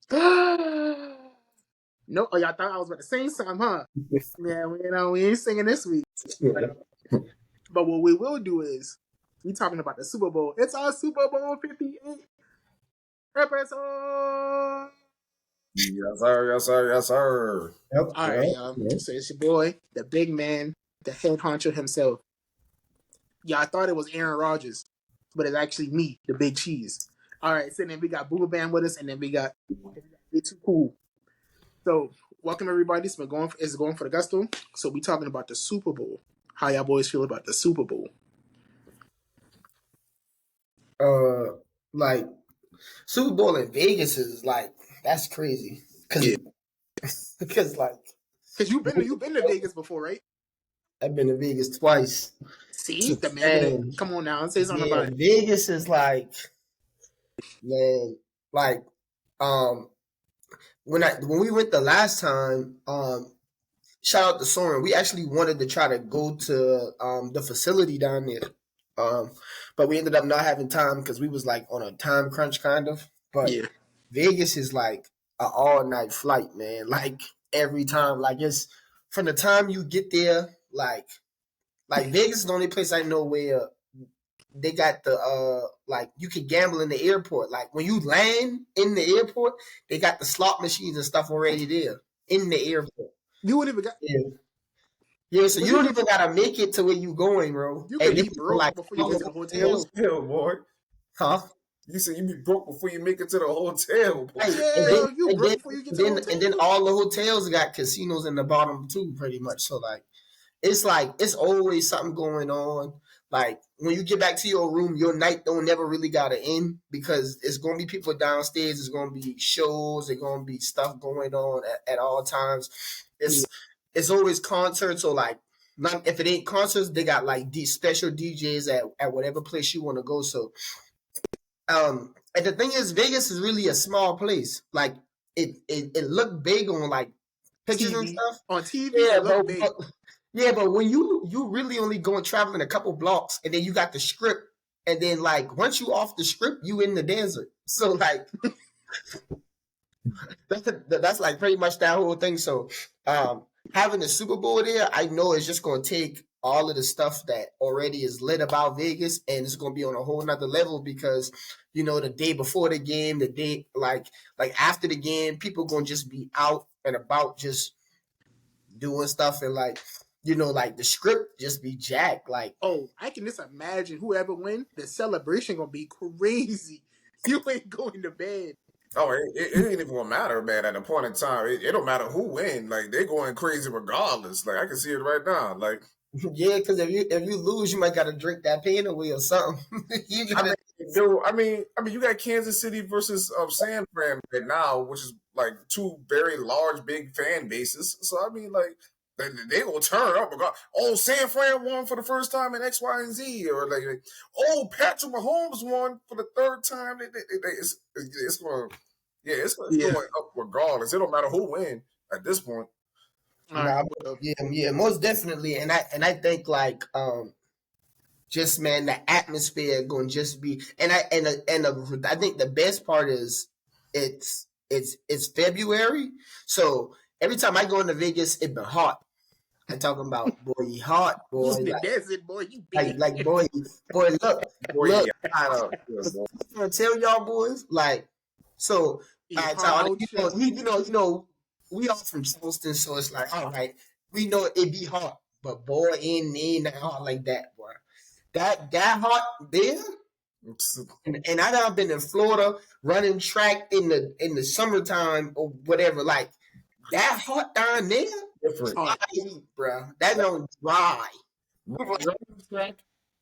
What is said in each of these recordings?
No, oh, y'all thought I was about to sing something, huh? Yeah, we ain't singing this week. But what we will do is we talking about the Super Bowl. It's our Super Bowl 58 episode. Yes, sir. Yes, sir. Yes, sir. Yep. All right, y'all. So it's your boy, the big man, the head honcho himself. Y'all thought it was Aaron Rodgers, but it's actually me, the big cheese. All right, so then we got Booba Band with us, and then we got It's Too Cool. So welcome everybody. It's going for the gusto. So we talking about the Super Bowl. How y'all boys feel about the Super Bowl? Like Super Bowl in Vegas is like that's crazy because like you've been to Vegas before, right? I've been to Vegas twice. See the man. Come on now, say something about it. Vegas is like, man, like when we went the last time, shout out to Soren. We actually wanted to try to go to the facility down there. But we ended up not having time because we was like on a time crunch kind of. But Yeah. Vegas is like an all night flight, man. Like every time, like it's from the time you get there, like Vegas is the only place I know where they got the like you can gamble in the airport. Like when you land in the airport, they got the slot machines and stuff already there in the airport. You wouldn't even got Yeah, so you don't even gotta make it to where you going, bro. You could be broke before you get to the hotel. Boy. Huh? You said you be broke before you make it to the hotel. Boy. Yeah, you broke before you get to the hotel. And then all the hotels got casinos in the bottom too, pretty much. So like it's always something going on. Like when you get back to your room, your night don't never really gotta end because it's gonna be people downstairs. It's gonna be shows. There's gonna be stuff going on at all times. It's always concerts or like not if it ain't concerts, they got like special DJs at whatever place you want to go. So, and the thing is, Vegas is really a small place. Like it looked big on like pictures TV. and stuff On TV. Yeah, but when you really only going traveling a couple blocks, and then you got the Strip, and then like once you off the Strip, you in the desert. So like that's like pretty much that whole thing. So having the Super Bowl there, I know it's just going to take all of the stuff that already is lit about Vegas, and it's going to be on a whole nother level because you know the day before the game, the day like after the game, people going to just be out and about just doing stuff and like. You know, like the script just be jacked. Like, oh, I can just imagine whoever win, the celebration gonna be crazy. You ain't going to bed. Oh, it ain't even gonna matter, man. At a point in time, it don't matter who win. Like they're going crazy regardless. Like I can see it right now. Like yeah, because if you lose, you might gotta drink that pain away or something. I mean, you got Kansas City versus San Fran right now, which is like two very large, big fan bases. So I mean, like. They gonna turn up. Oh, San Fran won for the first time in X, Y, and Z, or like oh, Patrick Mahomes won for the third time. It's going, going up regardless. It don't matter who win at this point. Yeah, most definitely. And I think like just man, the atmosphere going to just be, and I think the best part is it's February, so every time I go into Vegas, it been hot. I'm talking about boy, hot boy. Like, desert, boy, you big. Like boy, look. I'm gonna tell y'all boys, like, so you know, we all from Charleston, so it's like, all right, we know it be hot, but boy, ain't that hot like that, boy. That hot there. And I done been in Florida running track in the summertime or whatever, like that hot down there. Different, bro. That don't dry.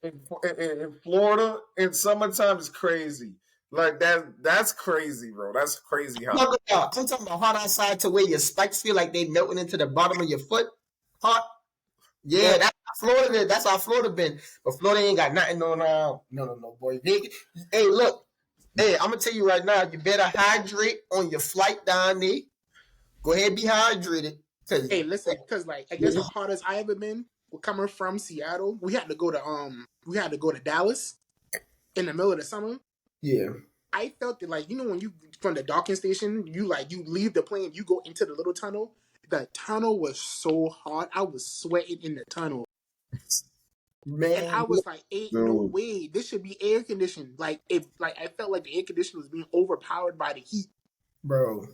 In Florida in summertime is crazy. Like that's crazy, bro. That's crazy. I'm talking about hot outside to where your spikes feel like they melting into the bottom of your foot. Hot. Yeah, that's Florida. That's how Florida been. But Florida ain't got nothing on. No, boy. Hey, look. Hey, I'm gonna tell you right now. You better hydrate on your flight down there. Go ahead, and be hydrated. Hey, listen, because like I guess the hardest I ever been coming from Seattle, we had to go to Dallas in the middle of the summer. Yeah. I felt that like when you from the docking station, you leave the plane, you go into the little tunnel. The tunnel was so hot, I was sweating in the tunnel, and I Man, was like, "Ain't no Dude. way this should be air conditioned." Like I felt like the air conditioner was being overpowered by the heat. bro.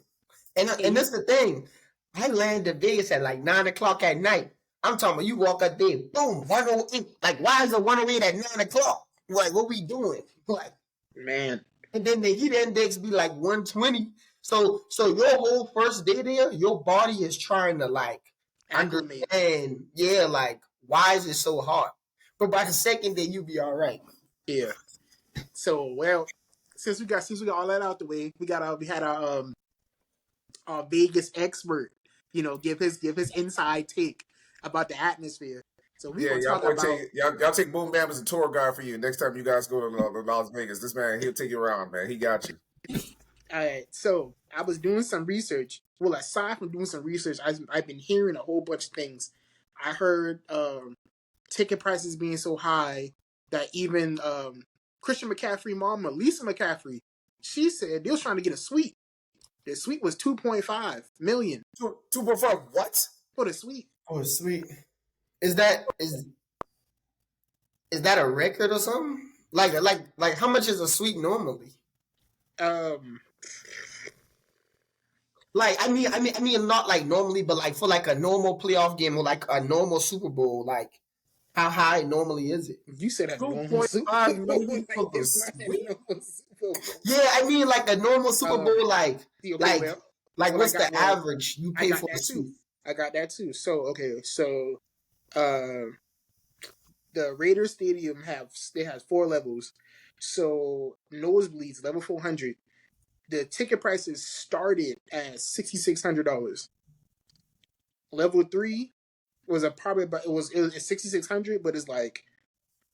And that's the thing. I landed in Vegas at like 9 o'clock at night. I'm talking about you walk up there, boom, 108. Like, why is it 108 at 9 o'clock? Like, what we doing? Like, Man, and then the heat index be like 120. So your whole first day there, your body is trying to like acclimate. understand, yeah, like why is it so hot? But by the second day, you be all right. Yeah. So since we got all that out the way, we had our Vegas expert, give his inside take about the atmosphere. So we Yeah, gonna y'all talk boy about y'all take Boom Bam as a tour guide for you next time you guys go to Las Vegas. This man, he'll take you around, man. He got you. all right. So I was doing some research. Well, aside from doing some research, I've been hearing a whole bunch of things. I heard ticket prices being so high that even Christian McCaffrey mom, Lisa McCaffrey, she said they was trying to get a suite. The suite was $2.5 million 2.5 what? for the suite. Oh, sweet. Is that a record or something? Like how much is a suite normally? Like I mean not like normally, but like for like a normal playoff game or like a normal Super Bowl, like how high normally is it? You said a normal 2.5 million for the It's not a suite? normal Super Bowl. Yeah, I mean like a normal Super Bowl, like Okay, like well, like well, what's I got- the well, average you I pay got for a that suite? too. I got that too. So the Raiders Stadium has 4 levels. So nosebleeds level 400. The ticket prices started at $6,600. Level 3 was probably about it was $6,600, but it's like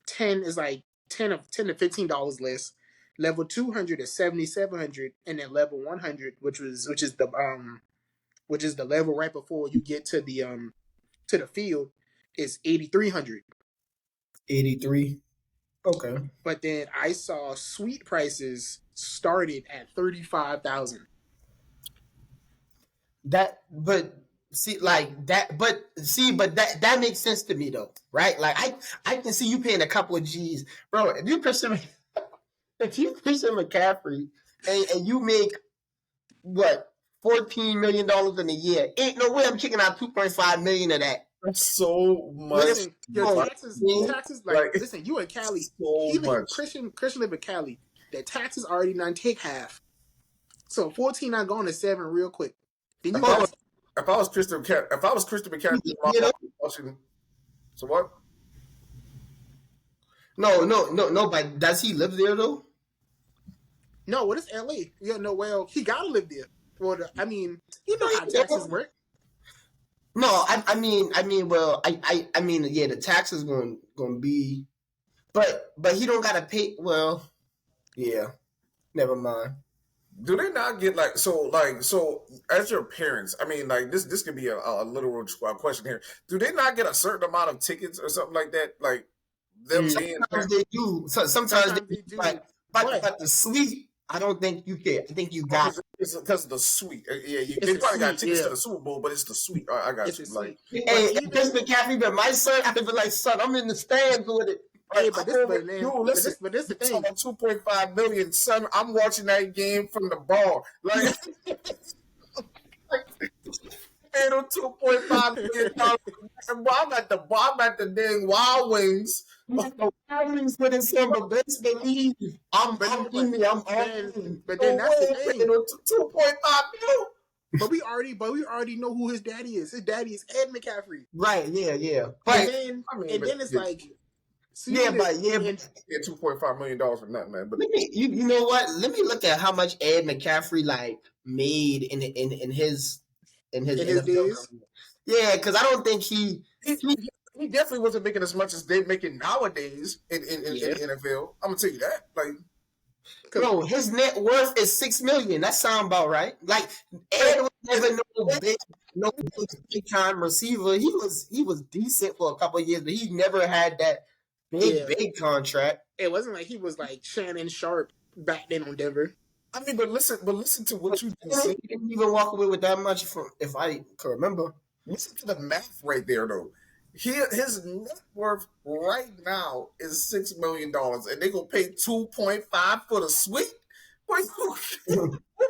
10 to $15 less. Level 200 is $7,700, and then level 100, which is the level right before you get to the field, is $8,300. 83. Okay. But then I saw suite prices started at $35,000. But that makes sense to me though, right? Like I can see you paying a couple of G's, bro. If you Christian McCaffrey and you make what $14 million in a year, ain't no way I'm kicking out 2.5 million of that. That's so much. Listen, your money. taxes like listen, you in Cali. So much. Christian live in Cali. The taxes already done take half. So 14 not going to 7 real quick. Then you got If I was Christian McCaffrey, You know? so what? No. But does he live there though? no, what is LA? Yeah, no, well, he gotta live there. Well, you know how taxes work. No, I mean, yeah, the taxes going to be, but he don't gotta pay. Well, yeah, never mind. Do they not get so as your parents? I mean, like this could be a literal question here. Do they not get a certain amount of tickets or something like that? Like them being Sometimes they do. So sometimes they do. But But the suite, I don't think you can. I think you got. because of the suite. Yeah, they the probably got suite, tickets yeah. to the Super Bowl, but it's the suite. I got it's you. a Like, suite. Hey, But even- Chris McCaffrey, but my son, I'd be like, son, I'm in the stands with it. Hey, but this Dude, but this the thing. talking 2.5 million, son. I'm watching that game from the bar. Like, paid him $2.5 million. And I'm at the dang Wild Wings. The Wings with his son, but best believe I'm But in. then that's the thing. 2.5 million. But we already know who his daddy is. His daddy is Ed McCaffrey. Right? Yeah. And But then, but it's yeah. like, yeah, but Yeah, $2.5 million for nothing, man. But let me, you know what? Let me look at how much Ed McCaffrey like made in his NFL days? career. Yeah, because I don't think he he definitely wasn't making as much as they're making nowadays in the NFL. I'm gonna tell you that. Like, bro, his net worth is $6 million. That sound about right. Like Ed was never no big time receiver. He was decent for a couple of years, but he never had that big contract. It wasn't like he was like Shannon Sharp back then on Denver. I mean, but listen to what you just said. He didn't even walk away with that much from, if I can remember. Listen to the math right there, though. His net worth right now is $6 million, and they gonna pay 2.5 for the suite. Boy,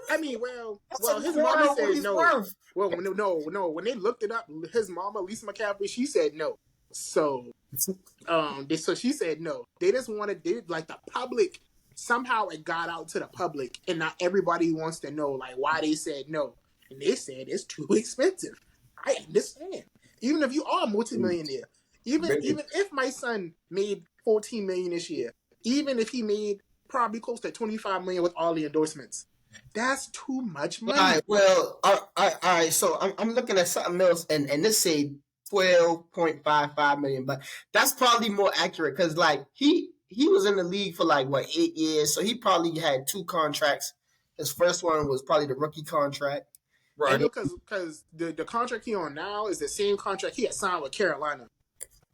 I mean, well, that's a his quarter mama of what said he's no. worth. Well, no. When they looked it up, his mama, Lisa McCaffrey, she said no. So, so she said no. They just wanted, like the public. Somehow it got out to the public, and not everybody wants to know like why they said no. And they said it's too expensive. I understand. Even if you are a multimillionaire, even if my son made 14 million this year, even if he made probably close to 25 million with all the endorsements, that's too much money. All right, well, all right. So I'm looking at something else, and this say 12.55 million, but that's probably more accurate because like he was in the league for like what 8 years, so he probably had 2 contracts. His first one was probably the rookie contract. I Right. know because the contract he on now is the same contract he had signed with Carolina.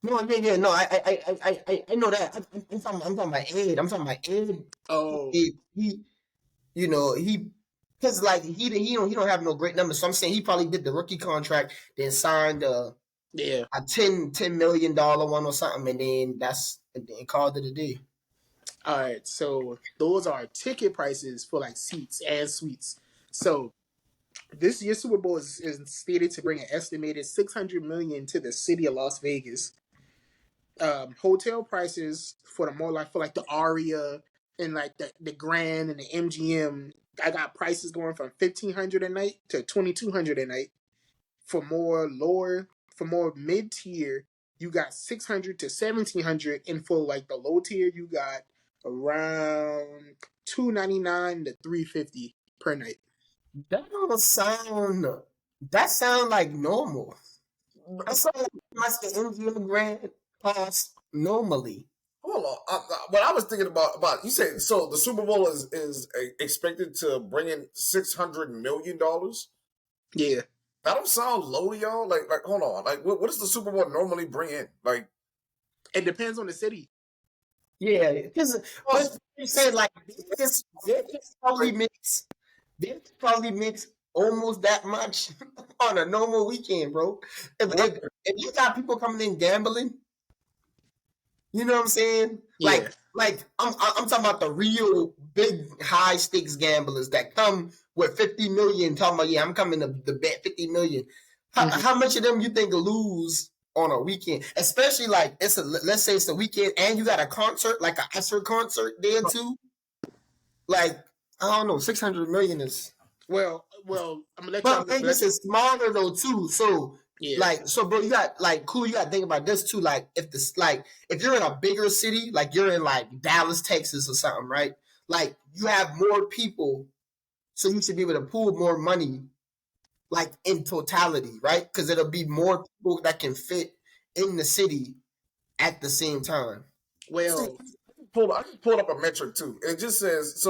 No, yeah, no, I know that. I'm talking about Ed. I'm talking about Ed. Oh, He because like he don't have no great numbers. So I'm saying he probably did the rookie contract, then signed yeah. a $10 million one or something, and then called it a day. All right, so those are ticket prices for like seats and suites. So this year's Super Bowl is stated to bring an estimated $600 million to the city of Las Vegas. Hotel prices for the more like for like the Aria and like the Grand and the MGM, I got prices going from $1,500 a night to $2,200 a night. For more mid tier, you got $600 to $1,700, and for like the low tier, you got around $299 to $350 per night. That sound like normal. That sound like much the MGM Grand costs normally. Hold on. What I was thinking about you said so the Super Bowl is expected to bring in $600 million. Yeah, That don't sound low to y'all. Like hold on. Like what does the Super Bowl normally bring in? Like it depends on the city. Yeah, because you said like they probably makes almost that much on a normal weekend, bro. If you got people coming in gambling, you know what I'm saying? Yeah. Like I'm talking about the real big high stakes gamblers that come with 50 million, talking about I'm coming to bet 50 million. How much of them you think lose on a weekend? Especially like let's say it's the weekend and you got a concert, like an Usher concert there too. Like I don't know, 600 million is Well, I'm gonna let but Vegas is smaller though too. So yeah. like so bro, you got like cool, you gotta think about this too. Like if you're in a bigger city, like you're in like Dallas, Texas or something, right? Like you have more people, so you should be able to pool more money like in totality, right? Because it'll be more people that can fit in the city at the same time. Well, I just pulled up a metric too. It just says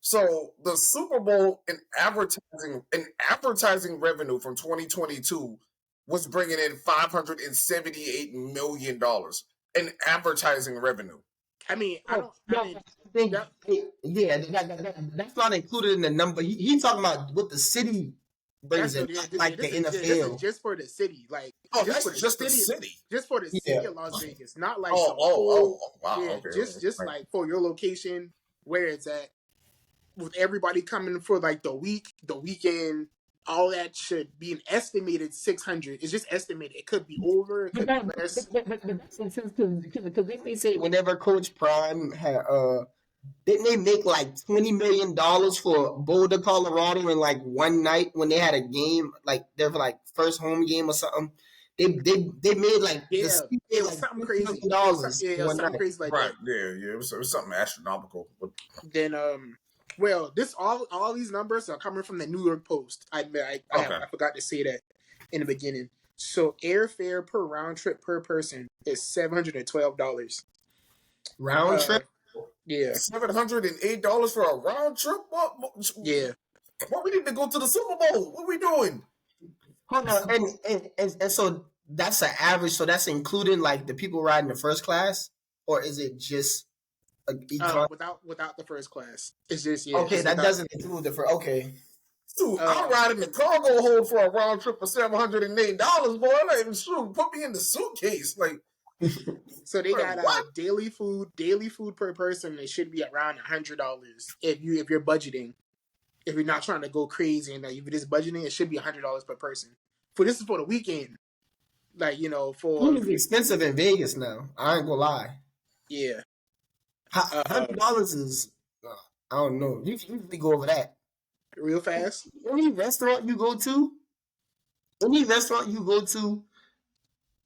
so the Super Bowl in advertising revenue from 2022 was bringing in $578 million in advertising revenue. I mean, I think that's not included in the number. He's talking about what the city brings in, like the NFL. This is just for the city, like that's just the city. Just for the city of Las Vegas, not like wow. Yeah, Okay, just right. like for your location where it's at. With everybody coming for like the weekend, all that should be an estimated 600. It's just estimated. It could be over. It could be less. But that's because they say whenever Coach Prime had didn't they make like $20 million for Boulder, Colorado in like one night when they had a game, like their like first home game or something. They made like it was something crazy. It was something crazy like right. that. Yeah, it was something astronomical. Then well, this all these numbers are coming from the New York Post. I forgot to say that in the beginning. So airfare per round trip per person is $712. Round trip? Yeah. $708 for a round trip? What? Yeah. What we need to go to the Super Bowl? What are we doing? Hold on, and so that's an average. So that's including like the people riding the first class, or is it just Without the first class. It's just Okay, it's that without, doesn't include the first. Okay. Dude, I'm riding the cargo hold for a round trip for $708, boy. I'm not even sure. Put me in the suitcase. Like, so they got what? daily food per person. It should be around $100 if you're budgeting. If you're not trying to go crazy and if you're just budgeting, it should be $100 per person. This is for the weekend. Like, Food is expensive in Vegas now. I ain't gonna lie. Yeah. $100 is I don't know. You can usually go over that. Real fast. Any restaurant you go to,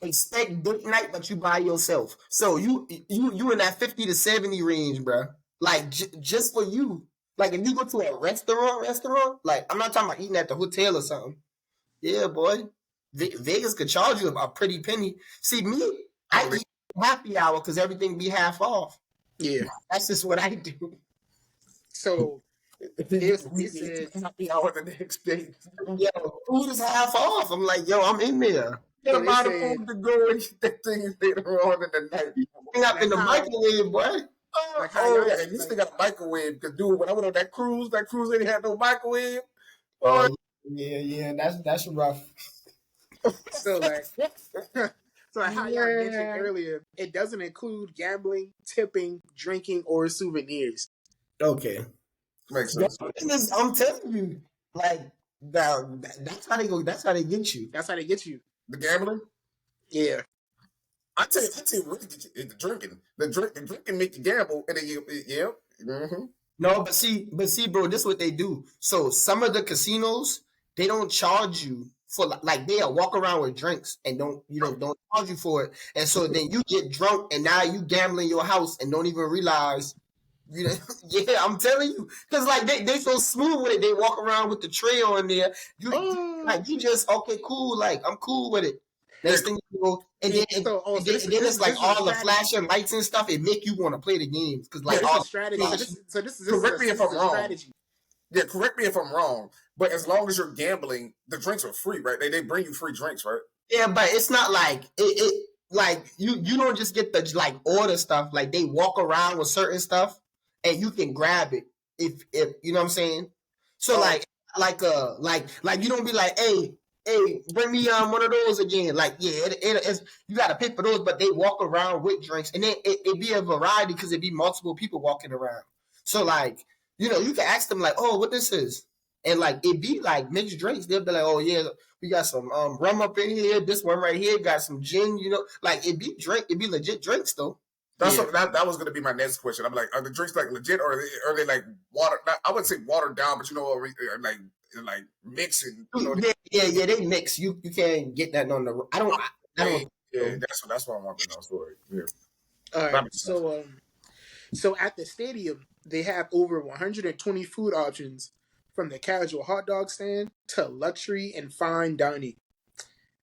expect date night, but you by yourself. So you in that 50 to 70 range, bro. Like just for you. Like if you go to a restaurant, like I'm not talking about eating at the hotel or something. Yeah, boy. Vegas could charge you a pretty penny. See me, I eat happy hour because everything be half off. Yeah. That's just what I do. So It's happy hour the next day. Yo, food is half off. I'm like, yo, I'm in there. Get a lot of food to go and eat that thing later on in the night. Hang up in the microwave, boy. Yeah, you still got a microwave. Cause dude, when I went on that cruise they had no microwave. Yeah, that's rough. So how y'all mentioned earlier, it doesn't include gambling, tipping, drinking, or souvenirs. Okay. Makes sense. I'm telling you, like that's how they go. That's how they get you. That's how they get you. The gambling? Yeah. I tell you what really get you is the drinking. The drinking make you gamble, and then yeah. Mm-hmm. No, but see, bro, this is what they do. So some of the casinos, they don't charge you for like they'll walk around with drinks and don't charge you for it. And so then you get drunk and now you gamble in your house and don't even realize. Yeah, I'm telling you, because like they so smooth with it. They walk around with the tray on there. You just okay, cool. Like I'm cool with it. Next thing you know, and then it's like all the flashing lights and stuff. It make you want to play the games because like all strategy. So this is correct me if I'm wrong. Strategy. Yeah, correct me if I'm wrong. But as long as you're gambling, the drinks are free, right? They bring you free drinks, right? Yeah, but it's not like it like you don't just get the like order stuff. Like they walk around with certain stuff. And you can grab it if you know what I'm saying. So like you don't be like, hey, bring me one of those again. Like it's you got to pay for those, but they walk around with drinks, and then it be a variety because it be multiple people walking around. So like you can ask them like, oh, what this is, and like it be like mixed drinks. They'll be like, oh yeah, we got some rum up in here. This one right here got some gin. Like it be legit drinks though. That was going to be my next question. I'm like, are the drinks like legit, or are they like water? I wouldn't say watered down, but like mixing. Yeah, they mix. You can't get that on the. I don't. Yeah, that's what I want to know. Sorry. Yeah. All right. So at the stadium, they have over 120 food options, from the casual hot dog stand to luxury and fine dining.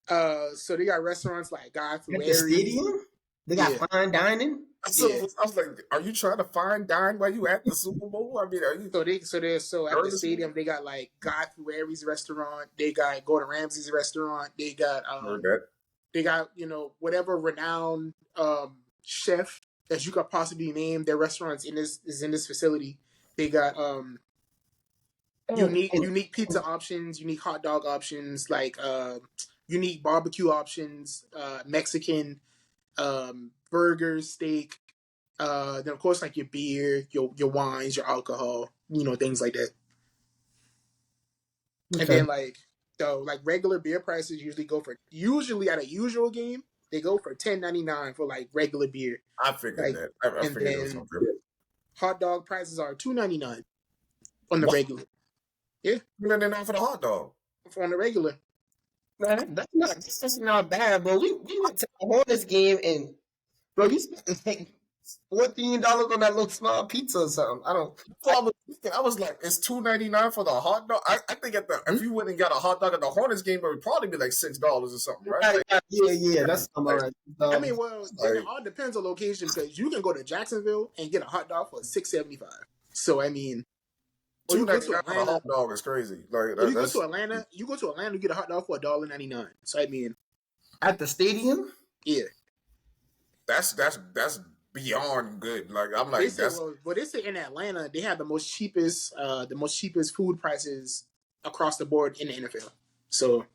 So they got restaurants like Guy Fieri. At the stadium? They got fine dining. So I was like, "Are you trying to fine dine while you at the Super Bowl?" I mean, are you? So at the stadium they got like Guy Fieri's restaurant. They got Gordon Ramsay's restaurant. They got whatever renowned chef that you could possibly name. Their restaurants in this facility. They got unique pizza options, unique hot dog options, like unique barbecue options, Mexican. Burgers, steak, then of course like your beer, your wines, your alcohol, things like that. Okay. And then like regular beer prices usually at a usual game, they go for $10.99 for like regular beer. I figured that. I figured it was something. Hot dog prices are $2.99 on the regular. Yeah. $2.99 for the hot dog. On the regular. Man, that's not bad, bro. We went to the Hornets game and bro, you spent like $14 on that little small pizza or something. I was like, it's $2.99 for the hot dog. I think if you went and got a hot dog at the Hornets game, it would probably be like $6 or something, right? Yeah, that's all right. I mean, well, it all depends on location because you can go to Jacksonville and get a hot dog for $6.75. So I mean. $2.99 for a hot dog is crazy. Like you go to Atlanta, you get a hot dog for $1.99. So I mean, at the stadium, yeah, that's beyond good. Like I'm They like say, that's well, they say in Atlanta they have the most cheapest food prices across the board in the NFL. So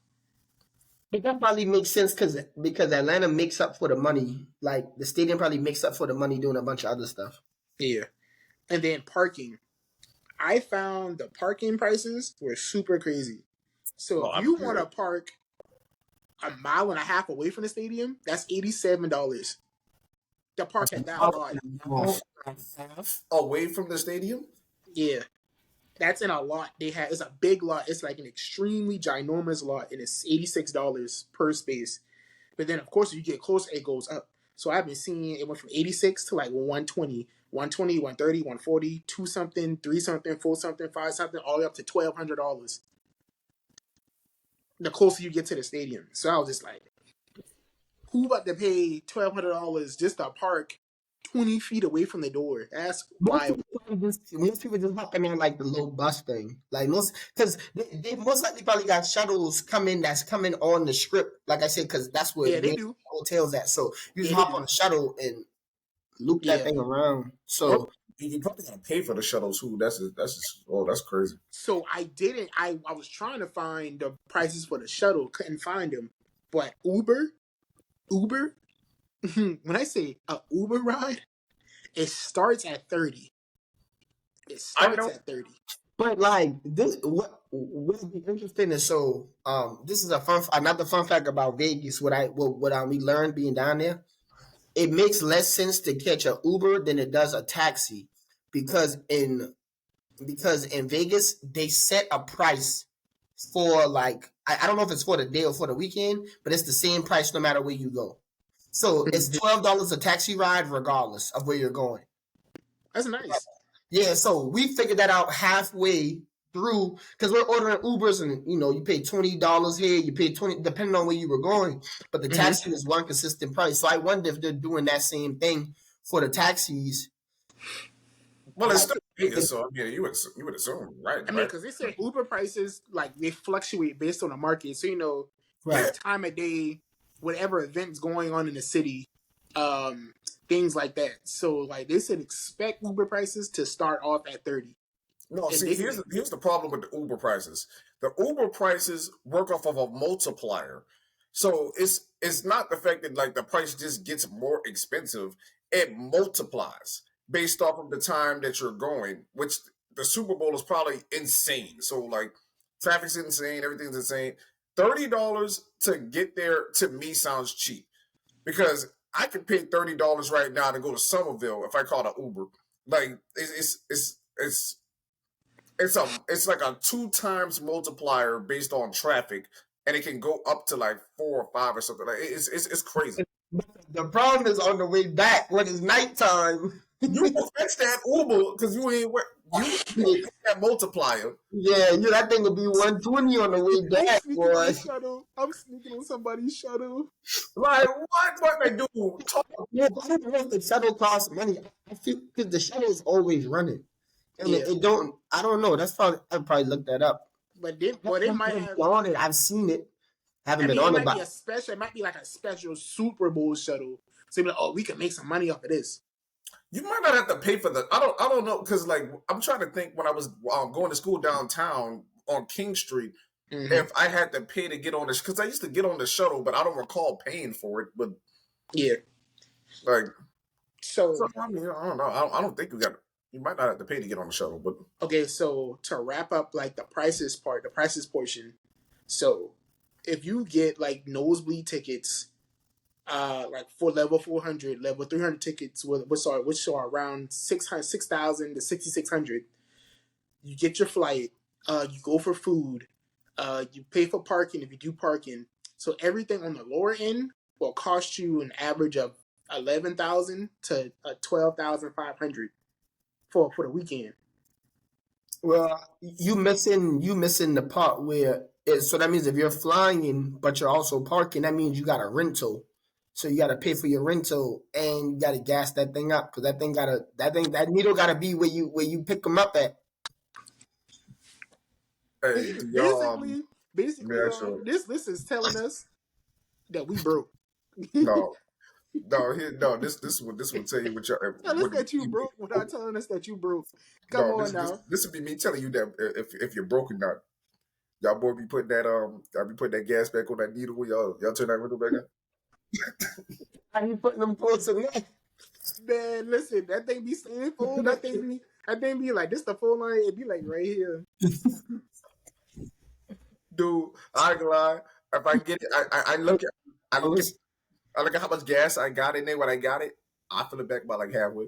But that probably makes sense because Atlanta makes up for the money. Like the stadium probably makes up for the money doing a bunch of other stuff. yeah, and then parking. I found the parking prices were super crazy. So well, if you want to park a mile and a half away from the stadium, that's $87 to park at that lot. half away from the stadium. Yeah, that's in a lot. They have it's a big lot. It's like an extremely ginormous lot, and it's $86 per space. But then, of course, if you get closer, it goes up. So I've been seeing it went from 86 to like 120, 120, 130, 140, 2 something, 3 something, 4 something, 5 something, all the way up to $1,200 the closer you get to the stadium. So I was just like, who about to pay $1,200 just to park 20 feet away from the door? That's wild. Most people just hopping on like the little bus thing, like most because they most likely probably got shuttles that's coming on the strip. Like I said, because that's where Yeah, they the do. hotels at. So you just Yeah, they hop do. on a shuttle and loop that Yeah. thing around. Well, So you probably gotta pay for the shuttles too. That's crazy. So I didn't. I was trying to find the prices for the shuttle, couldn't find them. But Uber. When I say a Uber ride, it starts at 30. It I starts know. at 30. but like this, what would be interesting is this is another fun fact about Vegas. What we learned being down there, it makes less sense to catch a Uber than it does a taxi because in Vegas they set a price for like I don't know if it's for the day or for the weekend, but it's the same price no matter where you go. So it's $12 a taxi ride regardless of where you're going. That's nice. Yeah, so we figured that out halfway through because we're ordering Ubers and you pay $20 here, you pay 20 depending on where you were going, but the taxi is one consistent price. So I wonder if they're doing that same thing for the taxis. Well, it's Like, still Vegas, so I mean, you would assume, right? I mean, because they say Uber prices like they fluctuate based on the market. So right. time of day, whatever events going on in the city, things like that. So like they said, expect Uber prices to start off at 30. No, And see, here's the problem with the Uber prices. The Uber prices work off of a multiplier, so it's not the fact that like the price just gets more expensive. It multiplies based off of the time that you're going, which the Super Bowl is probably insane. So like traffic's insane, everything's insane. $30 to get there to me sounds cheap because I could pay $30 right now to go to Somerville if I call an Uber. Like it's like a 2 times multiplier based on traffic, and it can go up to like 4 or 5 or something. Like it's crazy. The problem is on the way back when it's nighttime. You will fetch that Uber because you ain't you that multiplier. Yeah, that thing will be 120 on the way back, boy. I'm sneaking on somebody's shuttle. Like what they do? Yeah, but I don't know if the shuttle costs money. I feel because the shuttle is always running. And it don't. I don't know. I'd probably look that up. But they might have on it. I've seen it. Haven't I mean, been on it it, might be but it might be like a special Super Bowl shuttle. So you're like, oh, we can make some money off of this. You might not have to pay for the. I don't know because like I'm trying to think when I was going to school downtown on King Street. If I had to pay to get on this, because I used to get on the shuttle, but I don't recall paying for it. But yeah, like so I mean, I don't know. I don't think you might not have to pay to get on the shuttle, but okay. So to wrap up, like the prices portion. So if you get like nosebleed tickets, like for level 400, level 300 tickets, which are around 6,000 to 6,600, you get your flight. You go for food. You pay for parking if you do parking. So everything on the lower end will cost you an average of 11,000 to 12,500 for the weekend. well, you missing the part where so that means if you're flying but you're also parking, that means you got a rental. So you got to pay for your rental and you got to gas that thing up because that needle got to be where you pick them up at. hey, Basically, yeah, sure. this list is telling us that we broke. No. This will tell you Tell us what that you broke without telling us that you broke. Come no, on now. this would be me telling you that if you're broke or not. Y'all boy be putting that y'all be putting that gas back on that needle. Y'all turn that window back on. How you putting them close to that? Man, listen, that thing be staying full. That thing be like this the full line. It be like right here. Dude, I ain't gonna lie. If I get it, I look at I look at I look at how much gas I got in there when I got it. I fill it back about like halfway.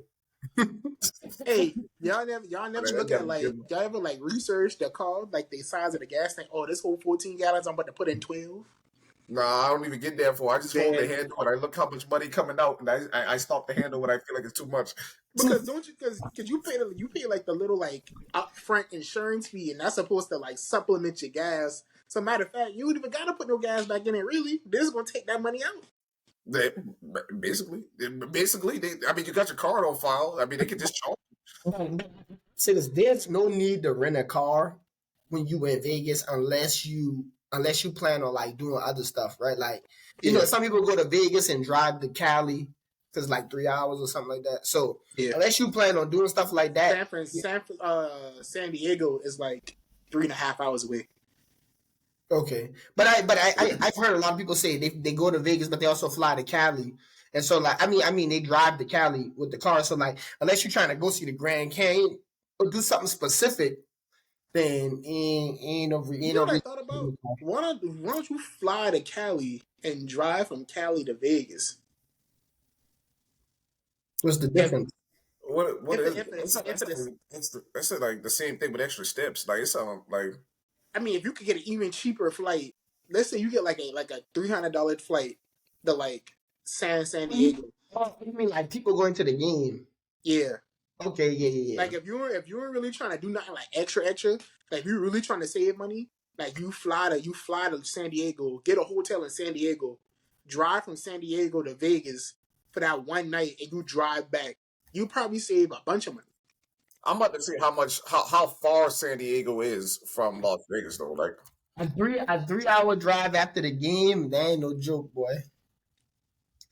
Hey, y'all never That look gotta at be like good. y'all ever like research the car, like the size of the gas tank. Oh, this whole 14 gallons, I'm about to put in 12. Nah, I don't even get there for. I just hold the Man, handle and I look how much money coming out, and I stop the handle when I feel like it's too much. because don't you because you pay like the little like upfront insurance fee, and that's supposed to like supplement your gas. So matter of fact, you don't even gotta put no gas back in it. Really, they're just gonna take that money out. They, basically, I mean, you got your card on file. I mean, they can just charge. See, there's no need to rent a car when you in Vegas unless you plan on like doing other stuff, right? Like you know, Yeah, some people go to Vegas and drive to Cali because like 3 hours or something like that. So yeah. unless you plan on doing stuff like that, San Diego is like 3.5 hours away. okay. But I've heard a lot of people say they go to Vegas, but they also fly to Cali. And so like I mean they drive to Cali with the car. So like unless you're trying to go see the Grand Canyon or do something specific, then You know what I thought about? Why don't you fly to Cali and drive from Cali to Vegas? What's the If difference? What is if it is, it's like the same thing with extra steps. Like it's something like I mean, if you could get an even cheaper flight, let's say you get like a $300 flight to like San Diego. Oh, you mean like people going to the game? Yeah, Okay, yeah. like if you were really trying to do nothing like extra, like if you're really trying to save money, like you fly to San Diego, get a hotel in San Diego, drive from San Diego to Vegas for that one night, and you drive back. You probably save a bunch of money. I'm about to see how far San Diego is from Las Vegas though. Like A 3 hour drive after the game, that ain't no joke, boy.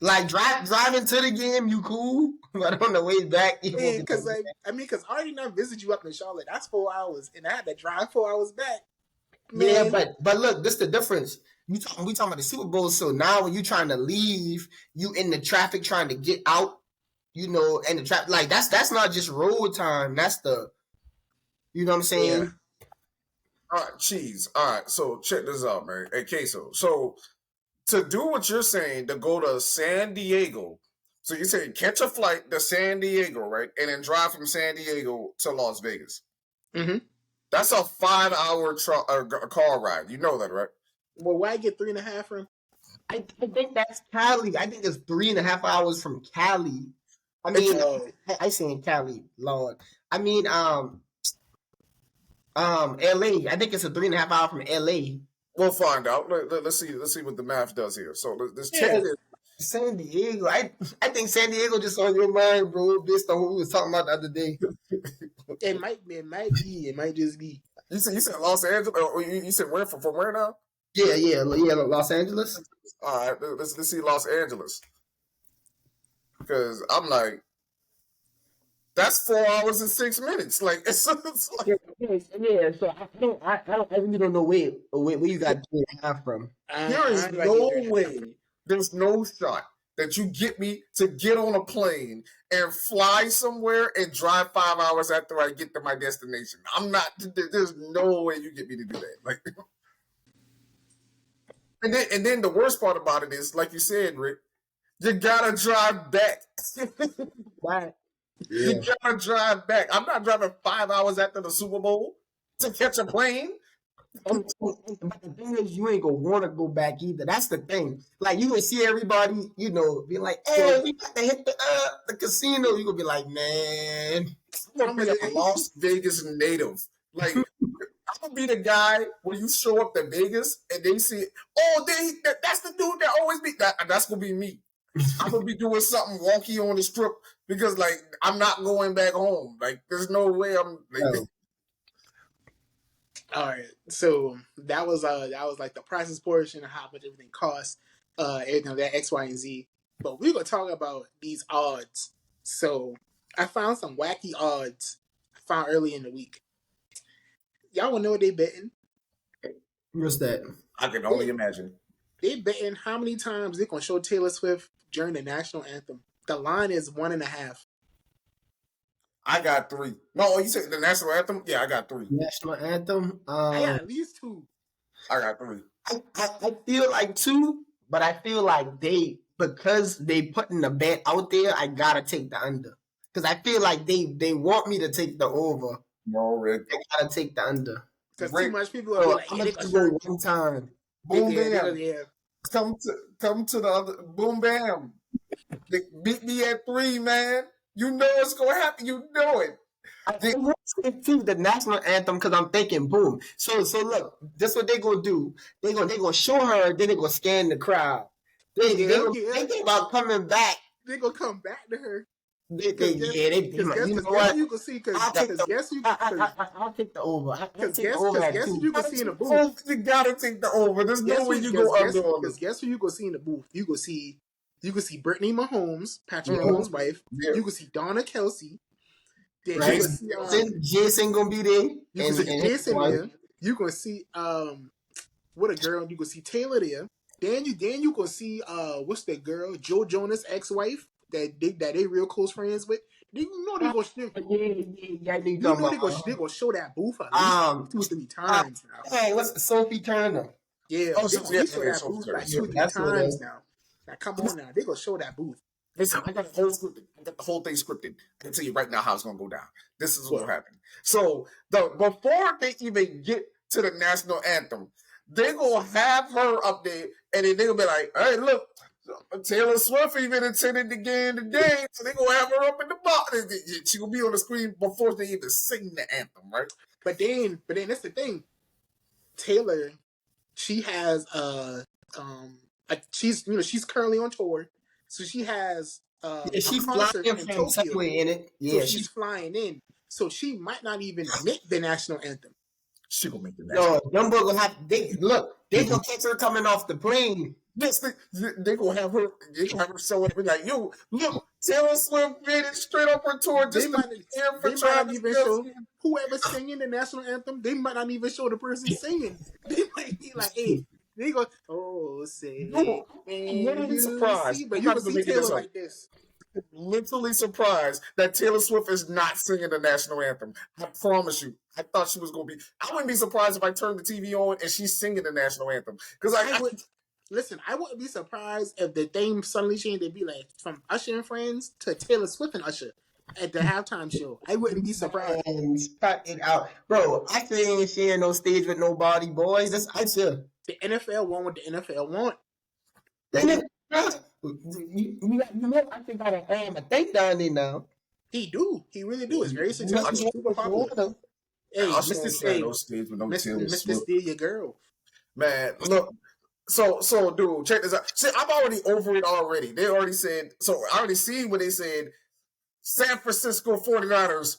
Like driving to the game, you cool, but on the way back, you Yeah, won't be because like I mean, because I already not visit you up in Charlotte. That's 4 hours, and I had to drive 4 hours back. Yeah, Man, but look, this the difference. We talking about the Super Bowl, so now when you trying to leave, you in the traffic trying to get out, you know, and the traffic like that's not just road time. That's the you know what I'm yeah. saying? all right, cheese. All right, so check this out, man. Hey, queso. So to do what you're saying, to go to San Diego. So you say catch a flight to San Diego, right, and then drive from San Diego to Las Vegas. Mm-hmm. That's a 5 hour car ride. You know that, right? Well, why get 3.5 from? I think that's Cali. I think it's 3.5 hours from Cali. I mean, Oh, I saying Cali, Lord. I mean, LA. I think it's a 3.5 hour from LA. We'll find out. Let's see. Let's see what the math does here. So let's check yeah. this. San Diego. I think San Diego just on your mind, bro, based on what we was talking about the other day. It might be. It might just be. You said Los Angeles. Or you said where from where now? Yeah, Los Angeles. All right, let's see Los Angeles because I'm like that's 4 hours and 6 minutes. Like it's like Yeah. So I really don't know where you got 3.5 from. there is I no way. There's no shot that you get me to get on a plane and fly somewhere and drive 5 hours after I get to my destination. I'm not. There's no way you get me to do that. Like, and then the worst part about it is, like you said, Rick, you gotta drive back. Right. You gotta drive back. I'm not driving 5 hours after the Super Bowl to catch a plane. But the thing is, you ain't gonna want to go back either. That's the thing. Like you gonna see everybody, you know, be like, "Hey, we got to hit the casino." You gonna be like, "Man, I'm gonna be a Las Vegas native. Like I'm gonna be the guy when you show up to Vegas and they see, oh, that's the dude that always be that. That's gonna be me. I'm gonna be doing something wonky on the strip because like I'm not going back home. Like there's no way I'm. Like, no." All right, so that was like the prices portion of how much everything costs, everything of that X, Y, and Z. But we're gonna talk about these odds. So I found some wacky odds I found early in the week. Y'all wanna know what they betting? What's that? I can only imagine. They betting how many times they gonna show Taylor Swift during the national anthem. The line is 1.5. I got 3. No, you said the national anthem? Yeah, I got 3. National anthem. I got at least 2. I got 3. I feel like 2, but I feel like because they putting the bet out there, I gotta take the under. Because I feel like they want me to take the over. No, Rick. I gotta take the under. Because Rick, too much people will be like, I'm hey, they gonna gonna go one time. Boom, yeah, bam. yeah. Come to the other. Boom, bam. They beat me at 3, man. You know it's going to happen. You know it. I want to see the national anthem because I'm thinking, boom. So look, this what they gonna do. They gonna show her, then they gonna scan the crowd. They thinking about coming back. They gonna come back to her. You know Guess what? you can see, I'll take the over. Because guess who you can see in the booth. You gotta take the over. There's no way you go under on this. Guess who you can see in the booth? You can see Brittany Mahomes, Patrick Mahomes' wife. Yeah. You can see Donna Kelsey. Then Right. you can see Jason gonna be there. you can see Jason there. You can see what a girl. You can see Taylor there. Then you can see what's that girl? Joe Jonas' ex-wife that they real close friends with. You know they gonna show that booth at least 2-3 times now. Hey, what's Sophie Turner? Yeah, Oh, they so- gonna yeah, show yeah, that so- booth like yeah, 2-3 that's what it times is. now. Now come on now, they gonna show that booth. Listen, I got the whole thing scripted. I can tell you right now how it's gonna go down. This is what'll happen. So before they even get to the national anthem, they're gonna have her up there, and then they're gonna be like, "Hey, look, Taylor Swift even attended the game today," so they're gonna have her up in the box. She gonna be on the screen before they even sing the anthem, right? But then that's the thing. Taylor, she has she's currently on tour, so she has She's a concert flying in from Tokyo. somewhere in it. So Yeah, she's flying in. So she might not even make the national anthem. She gonna make the national. no, them boys gonna have. They gonna catch her coming off the plane. Yes, they gonna have her. They gonna have her show up and be like, "Yo, look, Taylor Swift made it straight up her tour They just might, to be here for they might not Travis even show Kelce." whoever's singing the national anthem. They might not even show the person singing. They might be like, "Hey." They go, oh, say, No, man, I'm literally you surprised. see, but I'm you not can see making Taylor this up. like this. Literally surprised that Taylor Swift is not singing the national anthem. I promise you. I thought she was gonna be. I wouldn't be surprised if I turned the TV on and she's singing the national anthem. Because Listen, I wouldn't be surprised if the theme suddenly changed. It'd be like from Usher and Friends to Taylor Swift and Usher at the halftime show. I wouldn't be surprised. And cut it out, bro. I ain't sharing no stage with nobody, boys. That's I should. The NFL want what the NFL want. I think I a thing down there now. He do. He really do. It's very successful. Super popular. Hey, Usher Mr. ain't Stay, no stage with no Taylor Mr. Swift. Steal your girl. Man, look. So, dude, check this out. See, I'm already over it already. They already said. So, I already seen when they said San Francisco 49ers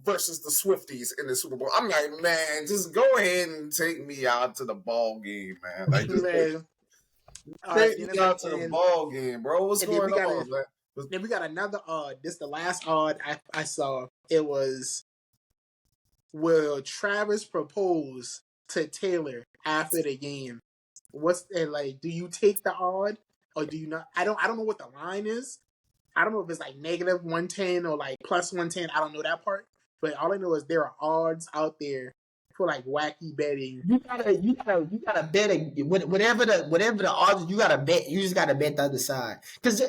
versus the Swifties in the Super Bowl. I'm like, man, just go ahead and take me out to the ball game, man. Like, just Man. take me out to the ball game, bro. What's and then going we on, man? Then we got another odd. This the last odd I saw. It was, will Travis propose to Taylor after the game? What's and like? Do you take the odd or do you not? I don't know what the line is. I don't know if it's like negative 110 or like plus 110. I don't know that part. But all I know is there are odds out there for like wacky betting. You gotta bet whatever the odds. You gotta bet. You just gotta bet the other side. Because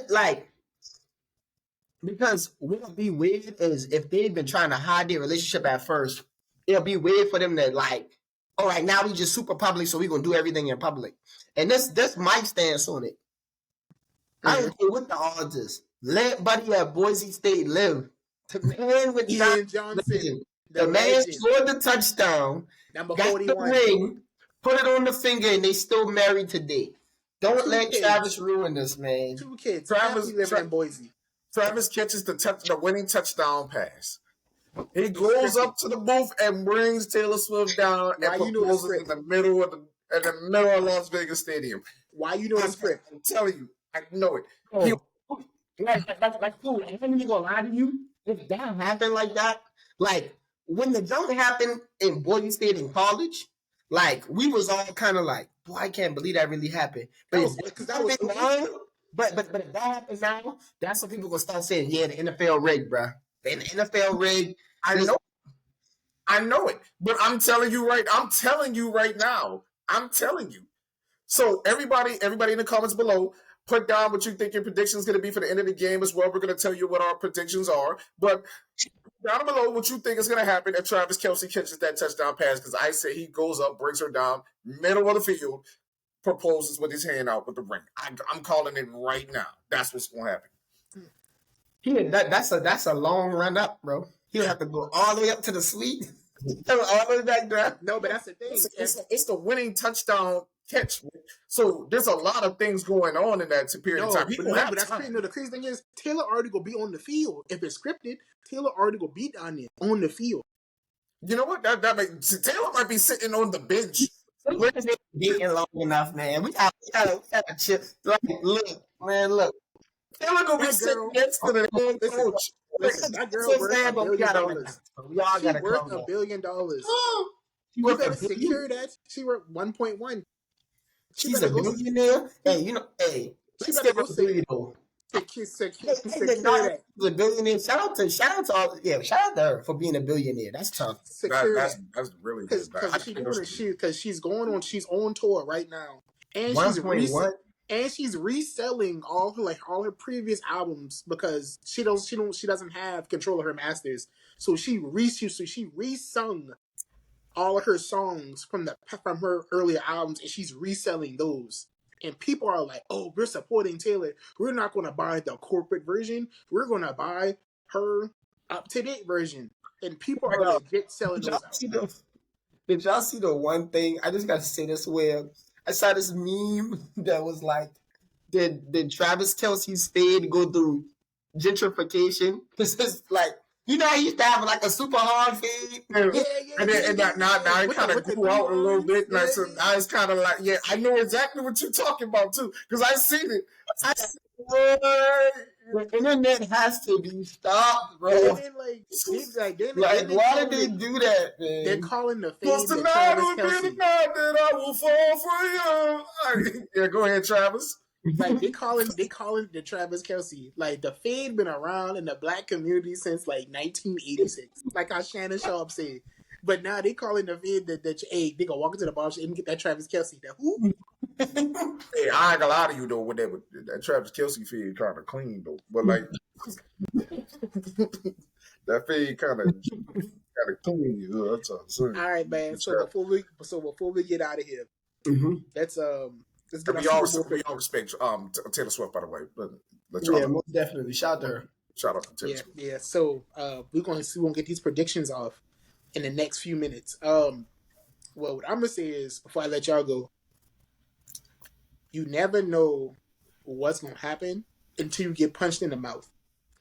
what'll be weird is if they've been trying to hide their relationship at first, it'll be weird for them to like, all right, now we just super public, so we gonna do everything in public. And that's my stance on it. I don't care what the odds is. Let Buddy at Boise State live. The man with Ian Johnson, the man scored the touchdown, number got 41. the ring, put it on the finger, and they still married today. Don't Two let kids. Travis ruin this, man. 2 kids. Travis- Travis living in Boise. Travis catches the winning touchdown pass. He goes up to the booth and brings Taylor Swift down and Why you know the proposes script? in the middle of Las Vegas Stadium. Why you know the script? I'm telling you, I know it. He, Oh, like, fool, I ain't even gonna lie to you. If that happened like that, like when the jump happened in Boise State in college, like we was all kind of like, boy, I can't believe that really happened. But if Because that that was happened now, but if that happened now, that's what people gonna start saying. Yeah, the NFL rigged, bruh. The NFL rigged. I know, I know it. But I'm telling you right now. I'm telling you. So everybody in the comments below, put down what you think your prediction is going to be for the end of the game as well. We're going to tell you what our predictions are. But down below, what you think is going to happen if Travis Kelce catches that touchdown pass, because I say he goes up, brings her down, middle of the field, proposes with his hand out with the ring. I'm calling it right now. That's what's going to happen. That's a long run up, bro. He'll have to go all the way up to the suite, all the way back down. No, but that's the thing. It's the winning touchdown catch. So there's a lot of things going on in that period of time. But that's crazy. No, the crazy thing is Taylor already gonna be on the field. If it's scripted, Taylor already gonna be down there on the field. You know what? Taylor might be sitting on the bench. We're just dating long enough, man. We gotta chill. Like, look. Taylor gonna be sitting next to the head coach. Listen, that girl worth $1 billion. We all She gotta worth calm $1 down. billion. She You worth better $1 billion? secure that. She worth 1.1. She's a billionaire. Hey, She let's better give her go $1 billion. secure She's that. a billionaire. Shout out to all. Yeah, shout out to her for being a billionaire. That's tough. Secure that. That's really good. Because she's on tour right now, and 1.1. she's reselling all her previous albums because she doesn't have control of her masters. So she resung all of her songs from her earlier albums, and she's reselling those. And people are like, "Oh, we're supporting Taylor. We're not going to buy the corporate version. We're going to buy her up-to-date version." And people are legit selling those. Did y'all see the one thing? I just got to say this where I saw this meme that was like, did Travis Kelce's fade go through gentrification? This is like, you know, he used to have like a super hard fade. And now it kind of grew out a little bit. Like, so now it's kind of like, yeah, I know exactly what you're talking about too, because I seen it. The internet has to be stopped, bro. Why did they do that, man? They're calling the fade What's the night will be the night that I will fall for you. Yeah, go ahead, Travis. Like they calling the Travis Kelce. Like the fade been around in the black community since like 1986. Like how Shannon Sharp said. But now they calling the fade that they gonna walk into the bar and get that Travis Kelce. That who? Hey, I ain't gonna lie to you though. Whatever that Travis Kelce fade kind of clean though, but like that fade kind of clean. That's all I'm saying. All right, man. So before we get out of here, let's get we all respect Taylor Swift, by the way. But most definitely. Shout out to her. Shout out to Taylor Swift. Yeah. So we're gonna get these predictions off in the next few minutes. Well, what I'm gonna say is before I let y'all go, you never know what's gonna happen until you get punched in the mouth.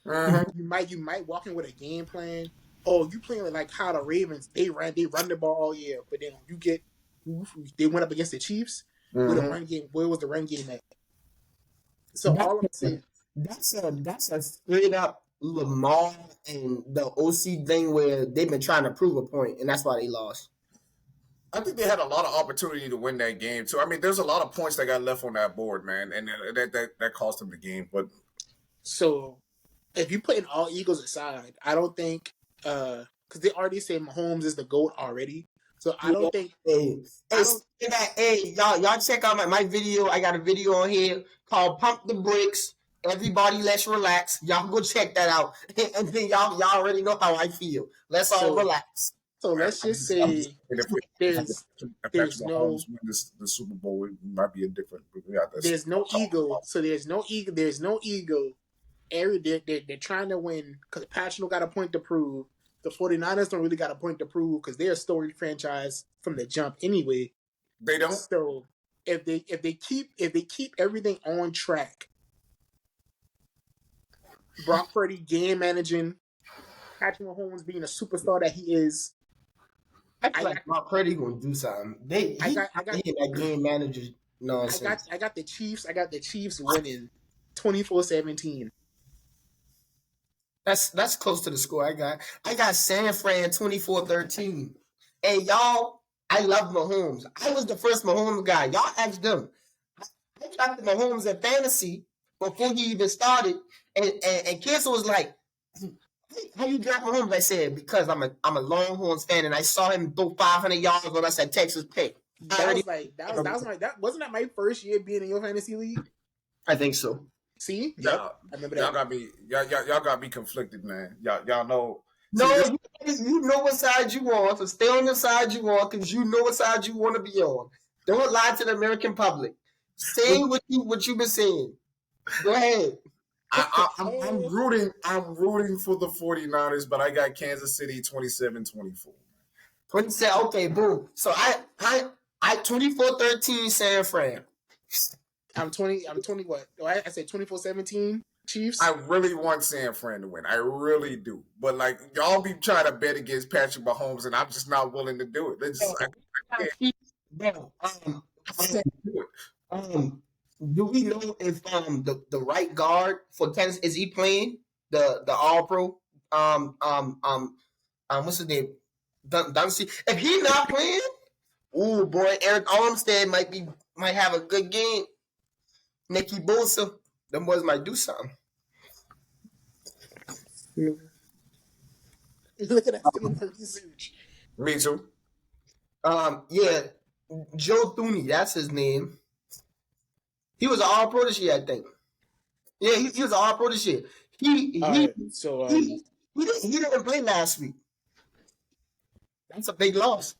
You might walk in with a game plan. Oh, you playing like how the Ravens they run the ball all year, but then they went up against the Chiefs with a run game. Where was the run game at? So all I'm saying, that's a straight up Lamar and the OC thing where they've been trying to prove a point, and that's why they lost. I think they had a lot of opportunity to win that game too. I mean, there's a lot of points that got left on that board, man, and that cost them the game. But so, if you put in all Eagles aside, I don't think because they already say Mahomes is the GOAT already. So I don't think. Hey, y'all check out my video. I got a video on here called "Pump the Brakes." Everybody, let's relax. Y'all go check that out, and then y'all already know how I feel. Let's all relax. So let's just say there's no the Super Bowl. It might be a different. There's no ego. So there's no ego. There's no ego. They're trying to win because Patrick got a point to prove. The 49ers don't really got a point to prove because they're a storied franchise from the jump anyway. They don't. So if they keep everything on track, Brock Purdy game managing, Patrick Mahomes being a superstar that he is. I feel like Brock Purdy gonna do something. I got that game manager Nonsense. I got the Chiefs. I got the Chiefs winning 24-17. That's close to the score I got San Fran 24-13. And y'all, I love Mahomes. I was the first Mahomes guy. Y'all asked them. I drafted Mahomes in fantasy before he even started. And Cancel was like, how you draft Mahomes? I said, because I'm a Longhorns fan and I saw him throw 500 yards when I said Texas pick. That wasn't that my first year being in your fantasy league? I think so. See? Yep. I remember Y'all that. got me conflicted, man. Y'all know. No, you know what side you on, so stay on the side you on because you know what side you want to be on. Don't lie to the American public. Say what you've been saying. Go ahead. I'm rooting for the 49ers, but I got Kansas City 27-24. 27. Okay, boom. So I 24-13 San Fran. I'm 20 what? I said 24-17 Chiefs. I really want San Fran to win. I really do. But like y'all be trying to bet against Patrick Mahomes, and I'm just not willing to do it. I can't do it. Do we know if the right guard for Kansas is he playing the All Pro? What's his name? Duncy. If he not playing, oh boy, Eric Armstead might have a good game. Nicky Bosa, them boys might do something. Look at that research. Me too. Yeah, Joe Thuney, that's his name. He was an All Pro this year, I think. Yeah, he was an All Pro this year. He didn't play last week. That's a big loss.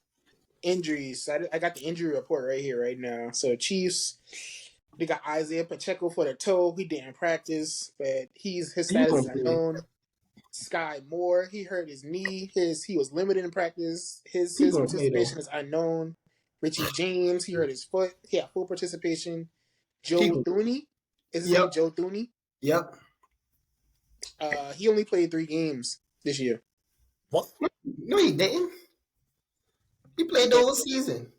Injuries. I got the injury report right here, right now. So Chiefs, they got Isaiah Pacheco for the toe. He didn't practice, but his status is unknown. Sky Moore, he hurt his knee. He was limited in practice. His participation is unknown. Richie James, he hurt his foot. He had full participation. Joe Thuney, is his name Joe Thuney? Yep. He only played 3 games this year. What? No, he didn't. He played the whole season.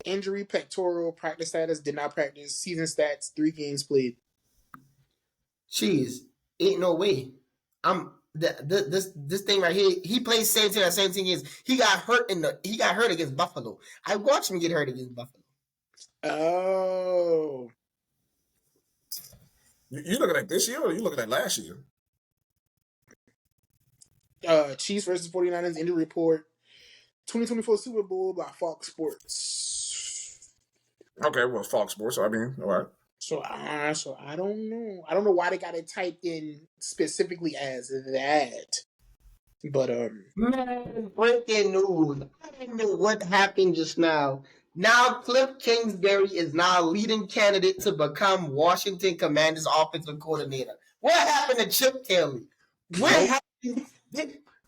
Injury, pectoral, practice status, did not practice. Season stats, 3 games played. Jeez, ain't no way. This thing right here. He played 17 years. He got hurt against Buffalo. I watched him get hurt against Buffalo. Oh. You looking at this year or you looking at last year? Chiefs versus 49ers injury report. 2024 Super Bowl by Fox Sports. Okay, well, Fox Sports. So I mean, all right. So I don't know. I don't know why they got it typed in specifically as that. But man, breaking news. I didn't know what happened just now. Now Cliff Kingsbury is now leading candidate to become Washington Commanders offensive coordinator. What happened to Chip Kelly? What happened?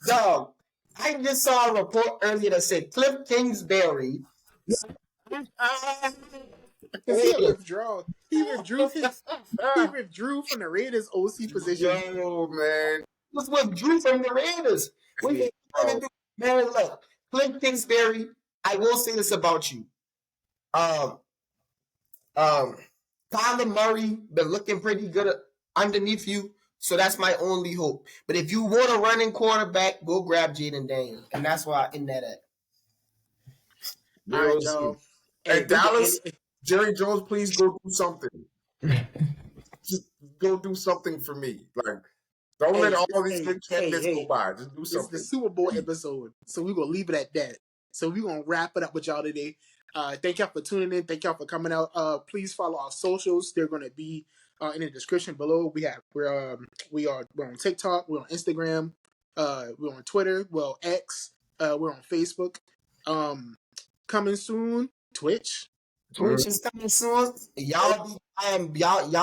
Dog, I just saw a report earlier that said Cliff Kingsbury. He withdrew. He withdrew from the Raiders OC position. Yo, man. Was withdrew from the Raiders. What you gonna do? Man, look, Cliff Kingsbury, I will say this about you. Kyler Murray been looking pretty good underneath you, so that's my only hope. But if you want a running quarterback, go grab Jaden Daniels, and that's why I end that at. All right, y'all. Hey, Dallas, Jerry Jones, please go do something. Just go do something for me. Like, don't let all these good candidates go by. Just do something. It's the Super Bowl episode, so we're going to leave it at that. So we're going to wrap it up with y'all today. Thank y'all for tuning in. Thank y'all for coming out. Please follow our socials. They're going to be in the description below. We're on TikTok. We're on Instagram. We're on Twitter. Well, X. We're on Facebook. Coming soon, Twitch. Twitch is coming soon. Y'all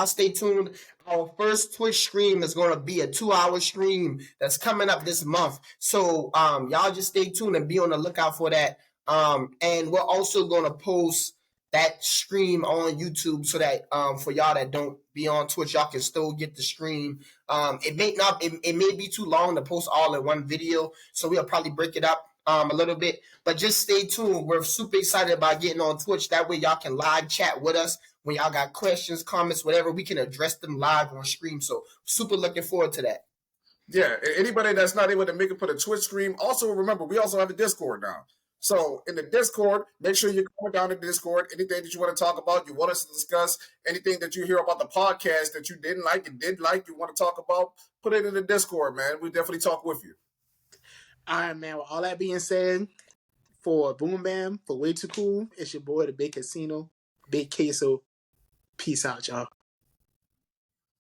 stay tuned. Our first Twitch stream is going to be a 2-hour stream that's coming up this month. So y'all just stay tuned and be on the lookout for that. And we're also going to post that stream on YouTube so that for y'all that don't be on Twitch, y'all can still get the stream. It may be too long to post all in one video, so we'll probably break it up a little bit. But just stay tuned. We're super excited about getting on Twitch. That way y'all can live chat with us. When y'all got questions, comments, whatever, we can address them live on stream. So super looking forward to that. Yeah, anybody that's not able to make it for the Twitch stream, also remember, we also have a Discord now. So in the Discord, make sure you're coming down to the Discord. Anything that you want to talk about, you want us to discuss, anything that you hear about the podcast that you didn't like and did like, you want to talk about, put it in the Discord, man. We definitely talk with you. All right, man. With all that being said, for Boom Bam, for Way Too Cool, it's your boy, the Big Casino, Big Queso. Peace out, y'all.